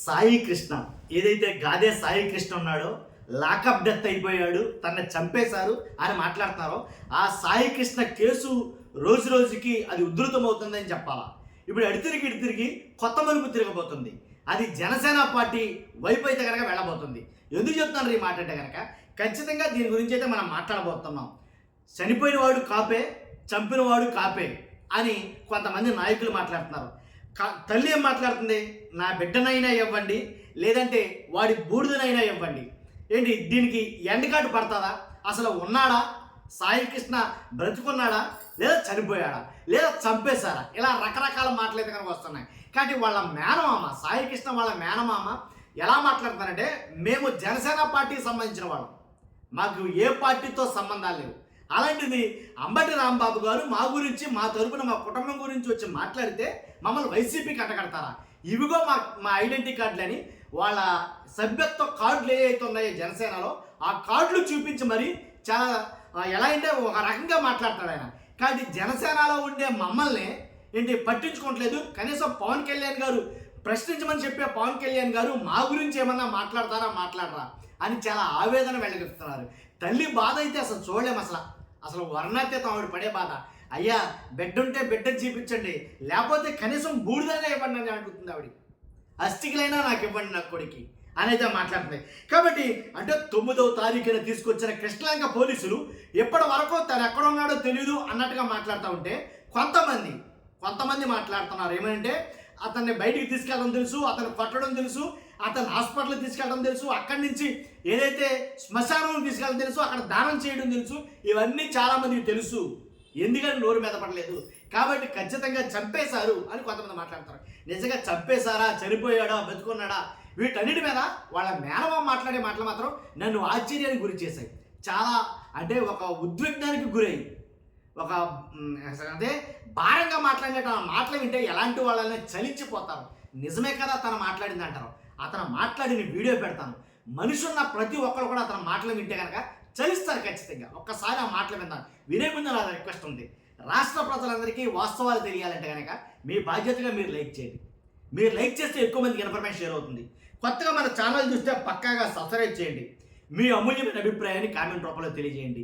సాయి కృష్ణ ఏదైతే గాదే సాయి కృష్ణ ఉన్నాడో lockup death అయిపోయాడు, తనని చంపేశారు అని మాట్లాడుతున్నారో ఆ సాయి కృష్ణ కేసు రోజు రోజుకి అది ఉధృతమవుతుందని చెప్పాలా. ఇప్పుడు ఇడితిరిగి కొత్త మలుపు తిరగబోతుంది. అది జనసేన పార్టీ వైపు అయితే కనుక వెళ్ళబోతుంది. ఎందుకు చెప్తున్నారు ఈ మాట అంటే కనుక ఖచ్చితంగా దీని గురించి అయితే మనం మాట్లాడబోతున్నాం. చనిపోయిన వాడు కాపే, చంపిన వాడు కాపే అని కొంతమంది నాయకులు మాట్లాడుతున్నారు. తల్లి ఏం మాట్లాడుతుంది? నా బిడ్డనైనా ఇవ్వండి, లేదంటే వాడి బూడిదనైనా ఇవ్వండి. ఏంటి దీనికి ఎండ్ కార్డు పడుతుందా? అసలు ఉన్నాడా సాయి కృష్ణ? బ్రతుకున్నాడా, లేదా చనిపోయాడా, లేదా చంపేశారా? ఇలా రకరకాల మాటలు అయితే కనుక వస్తున్నాయి. కాబట్టి వాళ్ళ మేనమామ సాయి కృష్ణ వాళ్ళ మేనమామ ఎలా మాట్లాడుతున్నారంటే, మేము జనసేన పార్టీకి సంబంధించిన వాళ్ళం, మాకు ఏ పార్టీతో సంబంధాలు లేవు. అలాంటిది అంబటి రాంబాబు గారు మా గురించి, మా తరపున, మా కుటుంబం గురించి వచ్చి మాట్లాడితే మమ్మల్ని వైసీపీకి కట్టకడతారా? ఇవిగో మా ఐడెంటిటీ కార్డులని, వాళ్ళ సభ్యత్వ కార్డులు ఏవైతే ఉన్నాయో జనసేనలో ఆ కార్డులు చూపించి మరి చాలా ఎలా అంటే ఒక రకంగా మాట్లాడతాడు ఆయన. కాబట్టి జనసేనలో ఉండే మమ్మల్ని ఏంటి పట్టించుకోవట్లేదు. కనీసం పవన్ కళ్యాణ్ గారు ప్రశ్నించమని చెప్పే పవన్ కళ్యాణ్ గారు మా గురించి ఏమన్నా మాట్లాడరా అని చాలా ఆవేదన వెళ్ళగలుగుతున్నారు. తల్లి బాధ అయితే అసలు చూడలేము. అసలు వర్ణాతీతం ఆవిడ పడే బాధ. అయ్యా బిడ్డ ఉంటే బిడ్డను చూపించండి, లేకపోతే కనీసం బూడిదైనా ఇవ్వండి అని అడుగుతుంది ఆవిడ. అస్థికలైనా నాకు ఇవ్వండి నా కొడుకి అని అయితే మాట్లాడుతుంది. కాబట్టి అంటే 9వ తారీఖున తీసుకొచ్చిన కృష్ణలంక పోలీసులు ఇప్పటి వరకు తను ఎక్కడ ఉన్నాడో తెలియదు అన్నట్టుగా మాట్లాడుతూ ఉంటే కొంతమంది మాట్లాడుతున్నారు ఏమంటే అతన్ని బయటికి తీసుకెళ్ళడం తెలుసు, అతను కొట్టడం తెలుసు, అతను హాస్పిటల్కి తీసుకెళ్ళడం తెలుసు, అక్కడి నుంచి ఏదైతే శ్మశానం తీసుకెళ్ళడం తెలుసు, అక్కడ దానం చేయడం తెలుసు. ఇవన్నీ చాలామందికి తెలుసు, ఎందుకని నోరు మీద పడలేదు. కాబట్టి ఖచ్చితంగా చంపేశారు అని కొంతమంది మాట్లాడతారు. నిజంగా చంపేశారా, చనిపోయాడా, బతుకున్నాడా, వీటన్నిటి మీద వాళ్ళ మేనమామ మాట్లాడే మాటలు మాత్రం నన్ను ఆశ్చర్యానికి గురి చేశాయి. చాలా అంటే ఒక ఉద్విగ్నానికి గురై, ఒక అదే భారంగా మాట్లాడే మాటలు వింటే ఎలాంటి వాళ్ళని చలించిపోతారు. నిజమే కదా తను మాట్లాడింది అంటారు. అతను మాట్లాడిన వీడియో పెడతాను. మనిషి ఉన్న ప్రతి ఒక్కరు కూడా అతను మాటలు వింటే కనుక చలిస్తారు ఖచ్చితంగా. ఒక్కసారి ఆ మాటలు వింటాను. వినే ముందు నా రిక్వెస్ట్ ఉంది, రాష్ట్ర ప్రజలందరికీ వాస్తవాలు తెలియాలంటే కనుక మీ బాధ్యతగా మీరు లైక్ చేయండి. మీరు లైక్ చేస్తే ఎక్కువ మందికి ఇన్ఫర్మేషన్ షేర్ అవుతుంది. కొత్తగా మన ఛానల్ చూస్తే పక్కాగా సబ్స్క్రైబ్ చేయండి. మీ అమూల్యమైన అభిప్రాయాన్ని కామెంట్ రూపంలో తెలియజేయండి.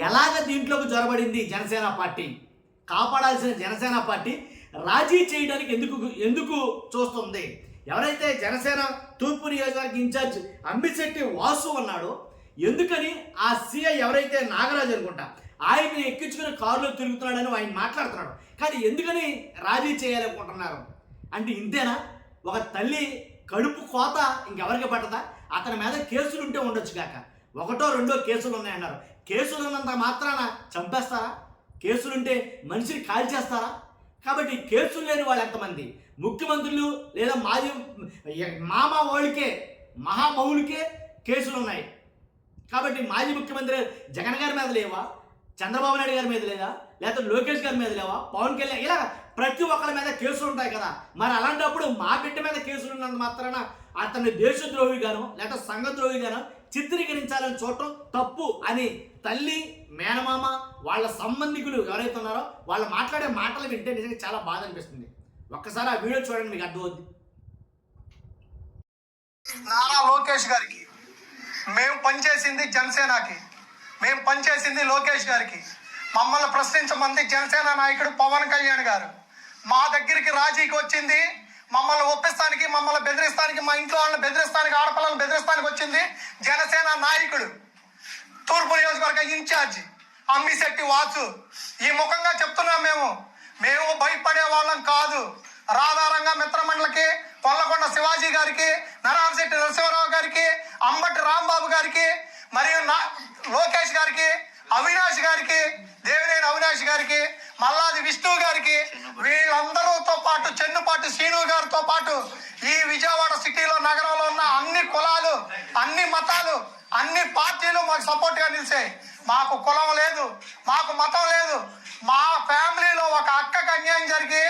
ఎలాగ దీంట్లోకి జొరబడింది జనసేన పార్టీ? కాపాడాల్సిన జనసేన పార్టీ రాజీ చేయడానికి ఎందుకు చూస్తుంది? ఎవరైతే జనసేన తూర్పు నియోజకవర్గ ఇన్ఛార్జ్ అంబిశెట్టి వాసు ఉన్నాడో, ఎందుకని ఆ సీఐ ఎవరైతే నాగరాజు అనుకుంటా ఆయన్ని ఎక్కించుకుని కారులో తిరుగుతున్నాడని ఆయన మాట్లాడుతున్నాడు. కానీ ఎందుకని రాజీ చేయాలనుకుంటున్నారు అంటే ఇంతేనా? ఒక తల్లి కడుపు కోత ఇంకెవరికి పట్టదా? అతని మీద కేసులు ఉంటే ఉండొచ్చు కాక, 1, 2 కేసులు ఉన్నాయన్నారు. కేసులు ఉన్నంత మాత్రాన చంపేస్తారా? కేసులుంటే మనిషిని కాల్ చేస్తారా? కాబట్టి కేసులు లేని వాళ్ళు ఎంతమంది? ముఖ్యమంత్రులు లేదా మాజీ మామ వాళ్ళకే, మహామౌలికే కేసులు ఉన్నాయి. కాబట్టి మాజీ ముఖ్యమంత్రి జగన్ గారి మీద లేవా? చంద్రబాబు నాయుడు గారి మీద లేదా? లేకపోతే లోకేష్ గారి మీద లేవా? పవన్ కళ్యాణ్, ఇలా ప్రతి ఒక్కరి మీద కేసులు ఉంటాయి కదా. మరి అలాంటప్పుడు మా బిడ్డ మీద కేసులు ఉన్నంత మాత్రాన అతన్ని దేశద్రోహిగానో లేకపోతే సంఘద్రోహిగానో చిత్రీకరించాలని చూడటం తప్పు అని తల్లి, మేనమామ, వాళ్ళ సంబంధికులు ఎవరైతే ఉన్నారో వాళ్ళు మాట్లాడే మాటలు వింటే నిజంగా చాలా బాధ అనిపిస్తుంది. ఒక్కసారి ఆ వీడియో చూడండి, మీకు అర్థమవుద్ది. నారా లోకేష్ గారికి మేము పనిచేసింది జనసేనకి, మేము పనిచేసింది లోకేష్ గారికి. మమ్మల్ని ప్రశ్నించమంది జనసేన నాయకుడు పవన్ కళ్యాణ్ గారు. మా దగ్గరికి రాజీకి వచ్చింది, మమ్మల్ని ఒప్పిస్తానికి, మమ్మల్ని బెదిరిస్తానికి, మా ఇంట్లో వాళ్ళని బెదిరిస్తానికి, ఆడపిల్లలను బెదిరిస్తానికి వచ్చింది జనసేన నాయకుడు, తూర్పు నియోజకవర్గ ఇన్ఛార్జి అంబిశెట్టి వాసు. ఈ ముఖంగా చెప్తున్నాం, మేము భయపడే వాళ్ళం కాదు. రాధారంగ మిత్రమండలికి, కొల్లకొండ శివాజీ గారికి, నరహరిశెట్టి నరసింహరావు గారికి, అంబటి రాంబాబు గారికి, మరియు లోకేష్ గారికి, అవినాష్ గారికి, దేవినేని అవినాష్ గారికి, మల్లాది విష్ణు గారికి, వీళ్ళందరితో పాటు చెన్నుపాటి శ్రీను గారితో పాటు ఈ విజయవాడ సిటీలో, నగరంలో ఉన్న అన్ని కులాలు, అన్ని మతాలు, అన్ని పార్టీలు మాకు సపోర్ట్గా నిలిచాయి. మాకు కులం లేదు, మాకు మతం లేదు. మా ఫ్యామిలీలో ఒక అక్కకి అన్యాయం జరిగి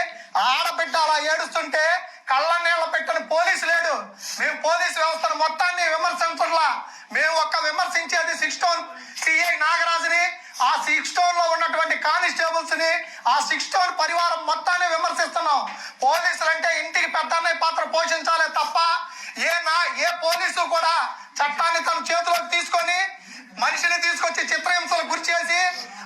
ఆడబిడ్డ అలా ఏడుస్తుంటే కళ్ళ నీళ్ళ పెట్టని పోలీసు లేడు. మేము పోలీసు వ్యవస్థను మొత్తాన్ని విమర్శించట్లా. మేము విమర్శించేది 6 టౌన్ సిఐ నాగరాజుని, ఆ 6 టౌన్ లో ఉన్నటువంటి కానిస్టేబుల్స్ ని, ఆ 6 టౌన్ పరివారం మొత్తాన్ని విమర్శిస్తున్నాం. పోలీసులు అంటే ఇంటికి పెద్ద పాత్ర పోషించాలే తప్ప తీసుకొచ్చి చిత్రహింసలు గురి చేసి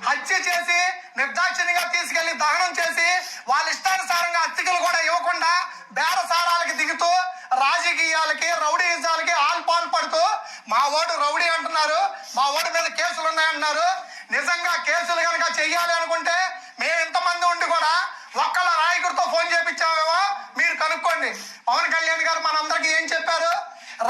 హత్య చేసి నిర్దాక్షిణ్యంగా తీసుకెళ్లి దహనం చేసి వాళ్ళ ఇష్టానుసారంగా అతిథులు కూడా ఇవ్వకుండా బేరసారాలకి దిగుతూ రాజకీయాలకి రౌడీజాలకి పాల్పడుతూ మా ఓటు రౌడీ అంటున్నారు, మా ఓటు మీద కేసులు ఉన్నాయంటున్నారు. నిజంగా కేసులు కనుక చెయ్యాలి అనుకుంటే మేము ఇంతమంది ఉండి కూడా ఒక్కళ్ళ నాయకుడితో ఫోన్ చేయించామేమో మీరు కనుక్కోండి. పవన్ కళ్యాణ్ గారు మనందరికీ ఏం చెప్పారు?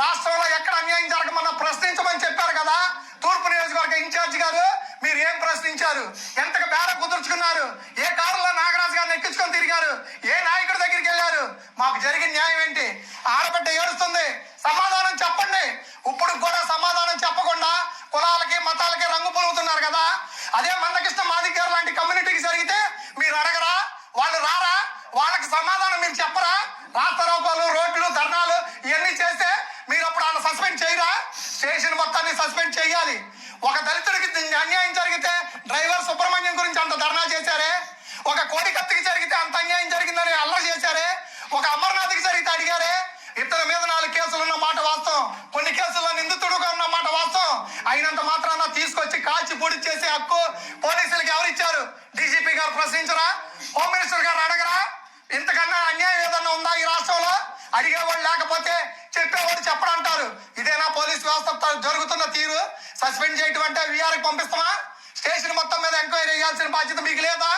రాష్ట్రంలో ఎక్కడ అన్యాయం జరగమన్నా ప్రశ్నించమని చెప్పారు కదా. తూర్పు నియోజకవర్గ ఇన్ఛార్జ్ గారు మీరు ఏం ప్రశ్నించారు? ఎంతకు బేర కుదుర్చుకున్నారు? ఏ కారులో నాగరాజు గారిని ఎక్కించుకొని తిరిగారు? ఏ నాయకుడి దగ్గరికి వెళ్ళారు? మాకు జరిగిన న్యాయం ఏంటి? ఆడబిడ్డ ఏడుస్తుంది, సమాధానం చెప్పండి. ఇప్పుడు కూడా సమాధానం చెప్పకుండా కులాలకి మతాలకి రంగు పొలుగుతున్నారు కదా. అదే మందకృష్ణ మాదిగ గారు లాంటి కమ్యూనిటీకి జరిగితే మీరు అడగరా? వాళ్ళు రారా? వాళ్ళకి సమాధానం మీరు చెప్పరా? రాస్తారోపాలు, రోడ్లు, ధర్నాలు ఇవన్నీ చేస్తే మీరు అప్పుడు వాళ్ళని సస్పెండ్ చేయరా? స్టేషన్ మొత్తాన్ని సస్పెండ్ చేయాలి. ఒక దళితుడికి అన్యాయం జరిగితే డ్రైవర్ సుబ్రహ్మణ్యం గురించి అంత ధర్నా చేశారే, ఒక కోడికత్తికి జరిగితే అంత అన్యాయం జరిగిందని అల్లరి చేశారే, ఒక అమర్నాథ్కి జరిగితే అడిగారే. ఇతని మీద 4 కేసులు ఉన్న మాట వాస్తవం, కొన్ని కేసుల్లో నిందితుడుగా ఉన్న మాట వాస్తవం. అయినంత మాత్రాన తీసుకొచ్చి కాల్చి పొడి చేసే హక్కు పోలీసులకు ఎవరిచ్చారు? డీజీపీ గారు ప్రశ్నించరా? హోమ్ మినిస్టర్ గారు అడగరా? ఇంతకన్నా అన్యాయం ఏదన్నా ఉందా ఈ రాష్ట్రంలో? అడిగేవాళ్ళు లేకపోతే చెప్పేవాడు చెప్పడంటారు. ఇదేనా పోలీస్ వ్యవస్థ జరుగుతున్న తీరు? సస్పెండ్ చేయటం అంటే వీఆర్కి పంపిస్తామా? స్టేషన్ మొత్తం మీద ఎంక్వైరీ చేయాల్సిన బాధ్యత మీకు లేదా?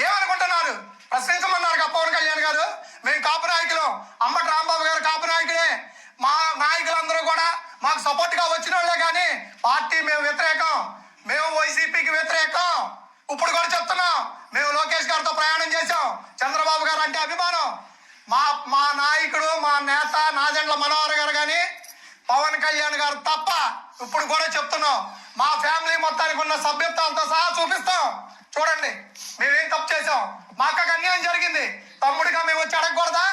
ఏమనుకుంటున్నారు? ప్రశ్నించమన్నారు పవన్ కళ్యాణ్ గారు. మేము కాపు నాయకులం, అంబటి రాంబాబు గారు కాపు నాయకుడే. మా నాయకులందరూ కూడా మాకు సపోర్ట్ గా వచ్చిన వాళ్ళే కానీ పార్టీ మేము వ్యతిరేకం, మేము వైసీపీకి వ్యతిరేకం. ఇప్పుడు కూడా చెప్తున్నాం, మేము లోకేష్ గారితో ప్రయాణం చేశాం, చంద్రబాబు గారు అంటే అభిమానం. మా నాయకుడు, మా నేత నాదెండ్ల మనోహర్ గారు కానీ పవన్ కళ్యాణ్ గారు తప్ప. ఇప్పుడు కూడా చెప్తున్నాం, మా ఫ్యామిలీ మొత్తానికి ఉన్న సభ్యత్వాలతో సహా చూపిస్తాం. చూడండి మేమేం తప్పు చేసాం. మా అక్కకి అన్యాయం జరిగింది, తమ్ముడిగా మేము వచ్చి అడగకూడదా?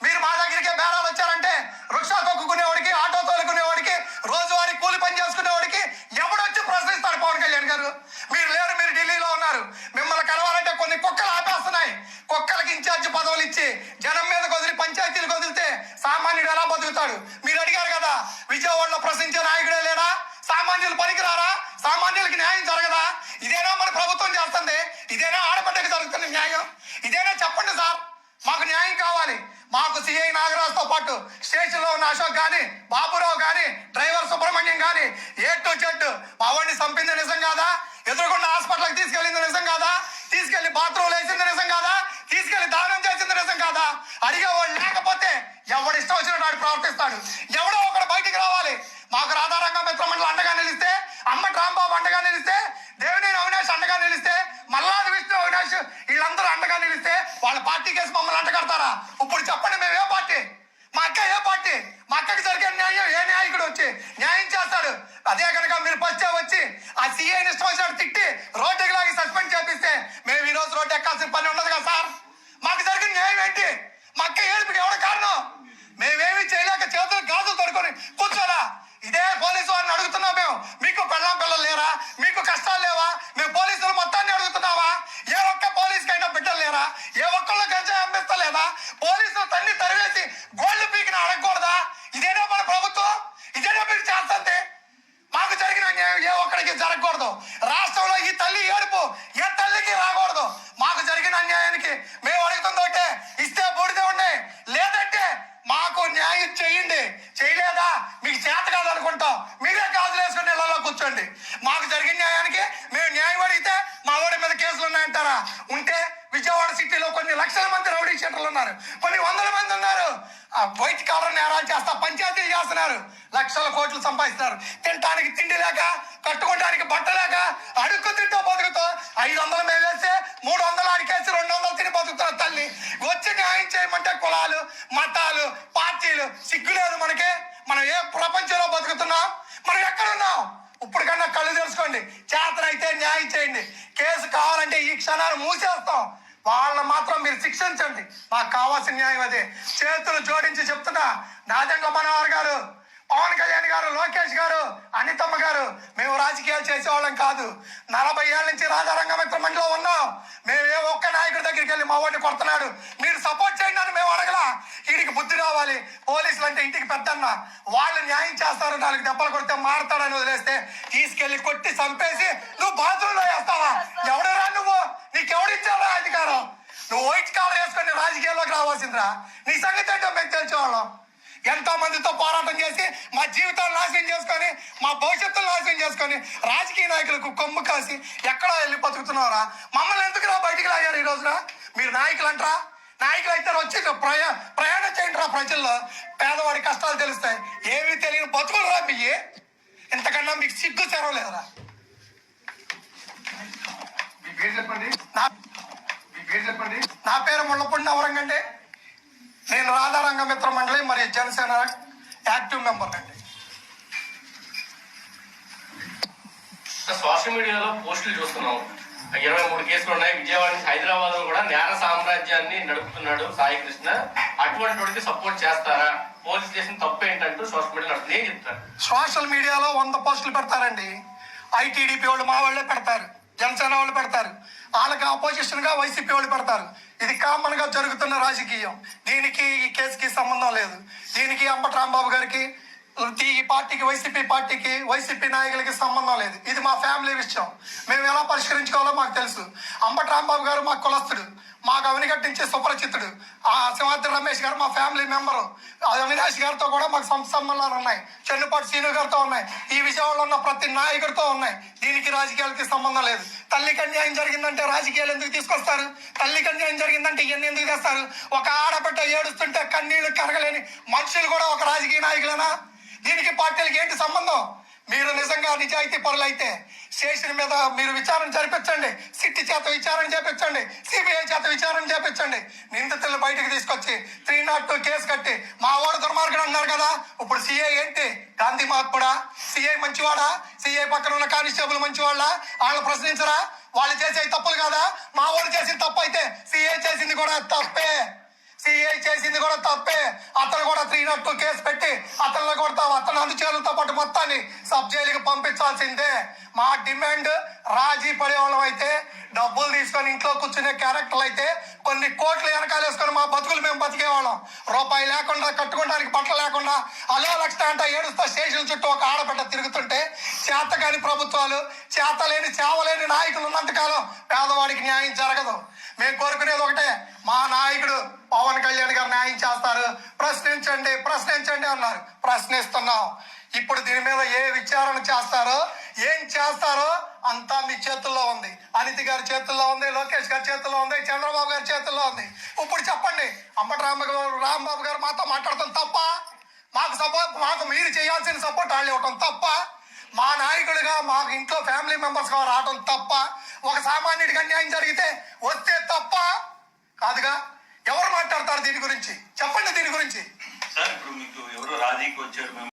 మీరు మా దగ్గరికి బేరాలు వచ్చారంటే రిక్షా తొక్కుకునేవాడికి, ఆటో తోలుకునేవాడికి, రోజువారీ కూలి పని చేసుకునేవాడికి ఎవడొచ్చి ప్రశ్నిస్తారు? పవన్ కళ్యాణ్ గారు మీరు లేరు, మీరు ఢిల్లీలో ఉన్నారు. మిమ్మల్ని కలవాలంటే కొన్ని కుక్కలు ఆపేస్తున్నాయి. కుక్కలకి ఇన్ఛార్జ్ పదవులు ఇచ్చి జనం మీద వదిలి పంచాయతీలకు వదిలితే సామాన్యుడు ఎలా బతుకుతాడు? మీరు అడిగారు కదా, విజయవాడలో ప్రశ్నించే నాయకుడే లేరా? సామాన్యులు పనికిరారా? సామాన్యులకి న్యాయం జరగదా? ఇదేనా మన ప్రభుత్వం చేస్తుంది? ఇదేనా ఆడబిడ్డకి జరుగుతున్న న్యాయం? ఇదేనా చెప్పండి సార్. మాకు న్యాయం కావాలి. మాకు సిఐ నాగరాజుతో పాటు స్టేషన్ లో ఉన్న అశోక్ గాని, బాబురావు గాని, డ్రైవర్ సుబ్రహ్మణ్యం గాని A to Z మా వాడిని చంపింది నిజం కాదా? ఎదురుకుండా హాస్పిటల్కి తీసుకెళ్ళింది నిజం కాదా? తీసుకెళ్లి బాత్రూమ్ వేసింది నిజం కాదా? తీసుకెళ్లి దానం చేసింది నిజం కాదా? అడిగేవాళ్ళు లేకపోతే ఎవడు ఇష్టం వచ్చినట్టు వాడు ప్రవర్తిస్తాడు. ఎవడో ఒకడు బయటికి రావాలి. మాకు రాధారంగ మిత్రమండలి అండగా నిలిస్తే, అంబటి రాంబాబు అండగా నిలిస్తే, దేవినేని అవినాష్ అండగా నిలిస్తే, మల్లాది విష్ణు అవినాష్ వీళ్ళందరూ అండగా నిలిస్తే వాళ్ళ పార్టీ కేసు మమ్మల్ని అంటగడతారా? ఇప్పుడు చెప్పండి, మేము ఏ పార్టీ? మా అక్క ఏ పార్టీ? మా అక్కకి జరిగే న్యాయం ఏ నాయకుడు వచ్చి న్యాయం చేస్తాడు? అదే కనుక మీరు ఫస్ట్ వచ్చి ఆ సీఐని ఇష్టం వచ్చినట్టు తిట్టి రోడ్డుకి లాగి సస్పెండ్ చేపిస్తే మేము ఈ రోజు రోడ్డు ఎక్కాల్సిన పని ఉండదు కదా సార్. మాకు జరిగిన న్యాయం ఏంటి? మా అక్క ఏడుపుకి ఎవడ కారణం? మేమేమి చేయలేక చేతులు గాజులు తొడుకొని కూర్చోలా. ఇదే పోలీసు వారిని అడుగుతున్నాం మేము, మీకు పెళ్ళాం పిల్లలు లేరా? మీకు కష్టాలు లేవా? మేము పోలీసులు మొత్తాన్ని అడుగుతున్నావా? ఏ ఒక్క పోలీసుకైనా బిడ్డలు లేరా? ఏ ఒక్కళ్ళు గంజాయి అమ్మిస్తలేదా? పోలీసులు తన్ని తరివేసి గోల్డ్ పీకిని అడగకూడదా? ఇదేనా మన ప్రభుత్వం? ఇదేనా మీరు చేస్తుంది? మాకు జరిగిన అన్యాయం ఏ ఒక్కడికి జరగకూడదు. రాష్ట్రంలో ఈ తల్లి ఏడుపు ఏ తల్లికి రాకూడదు. మాకు జరిగిన అన్యాయానికి మేము అడుగుతుందంటే ఇస్తే బూడిదే ఉండే, లేదంటే మాకు న్యాయం చేయండి. చేయలేదా మీకు చేత కాదనుకుంటాం, మీరే గాజులు వేసుకుని ఇళ్లలో కూర్చోండి. మాకు జరిగిన న్యాయానికి మేము న్యాయం అడిగితే మా వాడి మీద కేసులు ఉన్నాయంటారా? ఉంటే విజయవాడ సిటీలో కొన్ని లక్షల మంది రౌడీ షీటర్లు ఉన్నారు, కొన్ని వందల మంది ఉన్నారు. వైట్ కాలర్ నేరాలు చేస్తా పంచాయతీలు చేస్తున్నారు, లక్షల కోట్లు సంపాదిస్తున్నారు. తినడానికి తిండి లేక, కట్టుకోవడానికి బట్ట లేక, అడుక్కు తింటూ బతుకుతూ 500 మేము వేస్తే 300 అడికేసి 200 తిని బతుకుతున్న తల్లి వచ్చి న్యాయం చేయమంటే కులాలు, మతాలు, పార్టీలు సిగ్గులేదు మనకి? మనం ఏ ప్రపంచంలో బతుకుతున్నాం? మనం ఎక్కడున్నాం? ఇప్పుడు కన్నా కళ్ళు తెలుసుకోండి. చేతనైతే న్యాయం చేయండి. కేసు కావాలంటే ఈ క్షణాలు మూసేస్తాం. వాళ్ళని మాత్రం మీరు శిక్షించండి. మాకు కావాల్సిన న్యాయం అదే. చేతులు జోడించి చెప్తున్నా, నాదెండ్ల మనోహర్ గారు, పవన్ కళ్యాణ్ గారు, లోకేష్ గారు, అనితమ్మ గారు, మేము రాజకీయాలు చేసేవాళ్ళం కాదు. 40 ఏళ్ళ నుంచి రాజారంగ మిత్ర మండలిలో ఉన్నాం. మేము ఏ ఒక్క నాయకుడి దగ్గరికి వెళ్ళి మా వాడిని కొడుతున్నాడు మీరు సపోర్ట్ చేయండి అని మేము అడగలా. వీడికి బుద్ధి రావాలి. పోలీసులు అంటే ఇంటికి పెద్దన్న, వాళ్ళు న్యాయం చేస్తారు. 4 దెబ్బలు కొడితే మారతాడని వదిలేస్తే తీసుకెళ్లి కొట్టి చంపేసి నువ్వు బాత్రూంలో వేస్తావా? ఎవడరా నువ్వు? నీకెవడిచ్చారా అధికారం? నువ్వు వైట్ కాలర్ వేసుకొని రాజకీయాల్లోకి రావాల్సిందిరా. నీ సంగతి ఏంటో మేము తెలిసేవాళ్ళం. ఎంతో మందితో పోరాటం చేసి మా జీవితాలు నాశనం చేసుకొని, మా భవిష్యత్తును నాశనం చేసుకొని రాజకీయ నాయకులకు కొమ్ము కాసి ఎక్కడో వెళ్ళి బతుకుతున్నారా? మమ్మల్ని ఎందుకు బయటికి లాగారు ఈ రోజున? మీరు నాయకులు అంటారా? నాయకులు అయితే వచ్చి ప్రయాణం చేయండి రా ప్రజల్లో. పేదవాడి కష్టాలు తెలుస్తాయి. ఏమీ తెలియని బతుకులు రా మీ. ఇంతకన్నా మీకు సిగ్గు తెరవలేదురా. నా పేరు ముళ్ళపూడి నవరంగండి. నేను రాధారంగ మిత్ర మండలి మరియు జనసేన యాక్టివ్ మెంబర్ అండి. సోషల్ మీడియాలో పోస్టులు చూస్తున్నాం. 23 కేసులు ఉన్నాయి. విజయవాడ నుంచి హైదరాబాద్ లో కూడా నేర సామ్రాజ్యాన్ని నడుపుతున్నాడు సాయి కృష్ణ. అటువంటి వాడికి సపోర్ట్ చేస్తారా? పోలీస్ స్టేషన్ తప్పు ఏంటంటూ సోషల్ మీడియాలో నేను చెప్తాను. సోషల్ మీడియాలో 100 పోస్టులు పెడతారండి. ఐటీడీపీ వాళ్ళు మా వాళ్ళే పెడతారు, జనసేన వాళ్ళు పెడతారు, వాళ్ళకి అపోజిషన్ గా వైసీపీ వాళ్ళు పెడతారు. ఇది కామన్ గా జరుగుతున్న రాజకీయం. దీనికి ఈ కేసుకి సంబంధం లేదు. దీనికి అంబటి రాంబాబు గారికి, ఈ పార్టీకి, వైసీపీ నాయకులకి సంబంధం లేదు. ఇది మా ఫ్యామిలీ విషయం. మేము ఎలా పరిష్కరించుకోవాలో మాకు తెలుసు. అంబటి రాంబాబు గారు మా కులస్తుడు, మాకు అవినిగడ్డ నుంచి సుపరిచితుడు. సింహాద్రి రమేష్ గారు మా ఫ్యామిలీ మెంబరు. అవినాష్ గారితో కూడా మాకు సంబంధాలు ఉన్నాయి. చెన్నుపాటి సీను గారితో ఉన్నాయి. ఈ విజయవాడలో ఉన్న ప్రతి నాయకుడితో ఉన్నాయి. దీనికి రాజకీయాలకి సంబంధం లేదు. తల్లికి అన్యాయం జరిగిందంటే రాజకీయాలు ఎందుకు తీసుకొస్తారు? తల్లికి అన్యాయం జరిగిందంటే ఇవన్నీ ఎందుకు తెస్తారు? ఒక ఆడబిడ్డ ఏడుస్తుంటే కన్నీళ్లు కరగలేని మనుషులు కూడా ఒక రాజకీయ నాయకులేనా? దీనికి పార్టీలకి ఏంటి సంబంధం? మీరు నిజంగా నిజాయితీ పరులు అయితే స్టేషన్ మీద మీరు విచారణ జరిపించండి. సిట్ చేత విచారణ చేపించండి, సిబిఐ చేత విచారణ చేపించండి. నిందితులు బయటకు తీసుకొచ్చి 302 కేసు కట్టి మా వాడు దుర్మార్గుడు అన్నారు కదా. ఇప్పుడు సిఐ ఏంటి? గాంధీ మహాత్ముడా? సిఐ మంచివాడా? సిఐ పక్కన ఉన్న కానిస్టేబుల్ మంచివాళ్ళ? వాళ్ళు ప్రశ్నించరా? వాళ్ళు చేసే తప్పులు కాదా? మా వాడు చేసిన తప్పు అయితే సిఐ చేసింది కూడా తప్పే. అతను కూడా 302 కేసు పెట్టి అతను కొడతావు. అతను అనుచరులతో పాటు మొత్తాన్ని సబ్ జైలుకి పంపించాల్సిందే. మా డిమాండ్ రాజీ పడేవాళ్ళం అయితే, డబ్బులు తీసుకొని ఇంట్లో కూర్చునే క్యారెక్టర్లు అయితే కొన్ని కోట్లు వెనకాలేసుకొని మా బతుకులు మేము బతికేవాళ్ళం. రూపాయి లేకుండా, కట్టుకోవడానికి బట్టలు లేకుండా అలో లక్ష అంట ఏడుస్తా స్టేషన్ చుట్టూ ఒక ఆడబిడ్డ తిరుగుతుంటే, చేతకాని ప్రభుత్వాలు, చేతలేని చావలేని నాయకులు ఉన్నంతకాలం పేదవాడికి న్యాయం జరగదు. మేము కోరుకునేది ఒకటే, మా నాయకుడు పవన్ కళ్యాణ్ గారు న్యాయం చేస్తారు. ప్రశ్నించండి అన్నారు. ప్రశ్నిస్తున్నాం. ఇప్పుడు దీని మీద ఏ విచారణ చేస్తారో, ఏం చేస్తారో అంతా మీ చేతుల్లో ఉంది. అనితి గారి చేతుల్లో ఉంది, లోకేష్ గారి చేతుల్లో ఉంది, చంద్రబాబు గారి చేతుల్లో ఉంది. ఇప్పుడు చెప్పండి, అంబటి రాంబాబు గారు మాతో మాట్లాడటం తప్ప? మాకు మీరు చేయాల్సిన సపోర్ట్ వాళ్ళు ఇవ్వటం తప్ప? మా నాయకుడిగా మాకు ఇంట్లో ఫ్యామిలీ మెంబర్స్ గా రావడం తప్ప? ఒక సామాన్యుడికి అన్యాయం జరిగితే వస్తే తప్ప? కాదుగా. ఎవరు మాట్లాడతారు దీని గురించి? చెప్పండి దీని గురించి. సార్ ఇప్పుడు మీకు ఎవరు రాజీకి వచ్చారు?